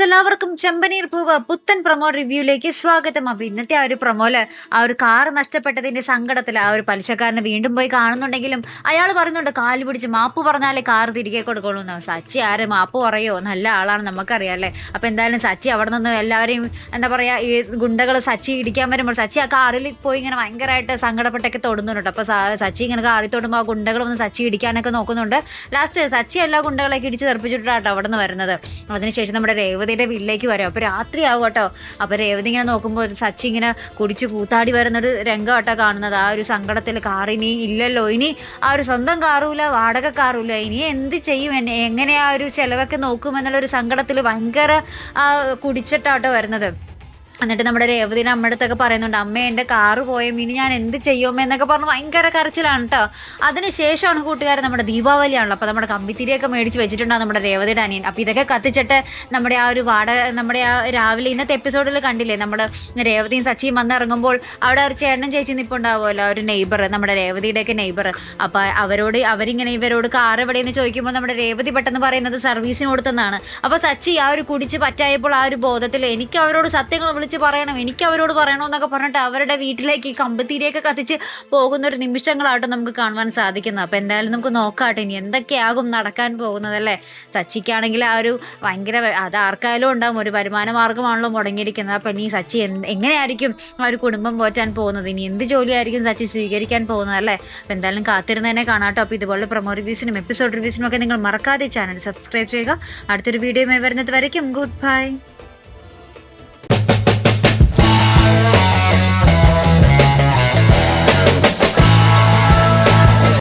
എല്ലാവർക്കും ചെമ്പനീർ പൂവ് പുത്തൻ പ്രൊമോ റിവ്യൂയിലേക്ക് സ്വാഗതം. അപ്പൊ ഇന്നത്തെ ആ ഒരു പ്രൊമോല് ആ ഒരു കാർ നഷ്ടപ്പെട്ടതിന്റെ സങ്കടത്തിൽ ആ ഒരു പലിശക്കാരനെ വീണ്ടും പോയി കാണുന്നുണ്ടെങ്കിലും അയാൾ പറയുന്നുണ്ട് കാല് പിടിച്ച് മാപ്പ് പറഞ്ഞാലേ കാർ തിരികെ കൊടുക്കുള്ളൂ എന്ന്. സച്ചി ആര് മാപ്പ് പറയോ? നല്ല ആളാണ്, നമുക്കറിയാല്ലേ. അപ്പൊ എന്തായാലും സച്ചി അവിടെ നിന്ന് എല്ലാവരെയും എന്താ പറയാ, ഈ ഗുണ്ടകൾ സച്ചി ഇടിക്കാൻ വരുമ്പോൾ സച്ചി ആ കാറിൽ പോയി ഇങ്ങനെ ഭയങ്കരമായിട്ട് സങ്കടപ്പെട്ടൊക്കെ തൊടുന്നുണ്ട്. അപ്പൊ സച്ചി ഇങ്ങനെ കാറിൽ തൊടുമ്പോൾ ആ ഗുണ്ടകൾ വന്ന് സച്ചി ഇടിക്കാനൊക്കെ നോക്കുന്നുണ്ട്. ലാസ്റ്റ് സച്ചി എല്ലാ ഗുണ്ടകളെയൊക്കെ ഇടിച്ച് തെറിപ്പിച്ചിട്ടാട്ടോ അവിടെ നിന്ന് വരുന്നത്. അതിനുശേഷം നമ്മുടെ രേവതിയുടെ വീട്ടിലേക്ക് വരും. അപ്പൊ രാത്രി ആവും കേട്ടോ. അപ്പൊ രേവതി ഇങ്ങനെ നോക്കുമ്പോൾ സച്ചി ഇങ്ങനെ കുടിച്ച് കൂത്താടി വരുന്നൊരു രംഗം കേട്ടോ കാണുന്നത്. ആ ഒരു സങ്കടത്തിൽ കാറിനി ഇല്ലല്ലോ, ഇനി ആ ഒരു സ്വന്തം കാറുമില്ല, വാടക കാറുമില്ല, ഇനി എന്ത് ചെയ്യും, എങ്ങനെ ആ ഒരു ചെലവൊക്കെ നോക്കുമെന്നുള്ള ഒരു സങ്കടത്തിൽ ഭയങ്കര കുടിച്ചിട്ടാട്ടോ വരുന്നത്. എന്നിട്ട് നമ്മുടെ രേവതിയുടെ അമ്മയുടെ അടുത്തൊക്കെ പറയുന്നുണ്ട്, അമ്മ എൻ്റെ കാറ് പോയും ഇനി ഞാൻ എന്ത് ചെയ്യുമോ എന്നൊക്കെ പറഞ്ഞ് ഭയങ്കര കരച്ചിലാണ് കേട്ടോ. അതിനുശേഷമാണ് കൂട്ടുകാരൻ നമ്മുടെ ദീപാവലിയാണല്ലോ. അപ്പോൾ നമ്മുടെ കമ്പിത്തിരിയൊക്കെ മേടിച്ച് വെച്ചിട്ടുണ്ടാവും നമ്മുടെ രേവതിയുടെ അനിയൻ. അപ്പോൾ ഇതൊക്കെ കത്തിച്ചിട്ട് നമ്മുടെ ആ ഒരു നമ്മുടെ ആ രാവിലെ ഇന്നത്തെ എപ്പിസോഡിൽ കണ്ടില്ലേ, നമ്മുടെ രേവതിയും സച്ചിയും വന്നിറങ്ങുമ്പോൾ അവിടെ ഒരു ചേട്ടനും ചേച്ചി നിൽപ്പുണ്ടാവുമല്ലോ, ഒരു നെയ്ബർ, നമ്മുടെ രേവതിയുടെയൊക്കെ നെയ്ബർ. അപ്പോൾ അവരിങ്ങനെ ഇവരോട് കാർ എവിടെയെന്ന് ചോദിക്കുമ്പോൾ നമ്മുടെ രേവതി പെട്ടെന്ന് പറയുന്നത് സർവീസിന് കൊടുത്തെന്നാണ്. അപ്പോൾ സച്ചി ആ ഒരു കുടിച്ച് പറ്റായപ്പോൾ ആ ഒരു ബോധത്തിൽ എനിക്ക് അവരോട് സത്യങ്ങൾ വിളിച്ച് പറയണം, എനിക്ക് അവരോട് പറയണമെന്നൊക്കെ പറഞ്ഞിട്ട് അവരുടെ വീട്ടിലേക്ക് ഈ കമ്പത്തിരിയൊക്കെ കത്തിച്ച് പോകുന്ന ഒരു നിമിഷങ്ങളായിട്ട് നമുക്ക് കാണുവാൻ സാധിക്കുന്നത്. അപ്പം എന്തായാലും നമുക്ക് നോക്കാട്ടെ ഇനി എന്തൊക്കെയാകും നടക്കാൻ പോകുന്നത് അല്ലേ. സച്ചിക്കാണെങ്കിൽ ആ ഒരു ഭയങ്കര, അത് ആർക്കായാലും ഉണ്ടാവും, ഒരു വരുമാന മാർഗമാണല്ലോ മുടങ്ങിയിരിക്കുന്നത്. അപ്പം ഇനി സച്ചി എങ്ങനെയായിരിക്കും ആ ഒരു കുടുംബം പോറ്റാൻ പോകുന്നത്, ഇനി എന്ത് ജോലിയായിരിക്കും സച്ചി സ്വീകരിക്കാൻ പോകുന്നത് അല്ലേ. അപ്പം എന്തായാലും കാത്തിരുന്നതിനെ കാണാട്ടോ. അപ്പോൾ ഇതുപോലെ പ്രൊമോ റിവ്യൂസിനും എപ്പിസോഡ് റിവ്യൂസിനും ഒക്കെ നിങ്ങൾ മറക്കാതെ ചാനൽ സബ്സ്ക്രൈബ് ചെയ്യുക. അടുത്തൊരു വീഡിയോയുമായി വരുന്നത് വരയ്ക്കും ഗുഡ് ബൈ.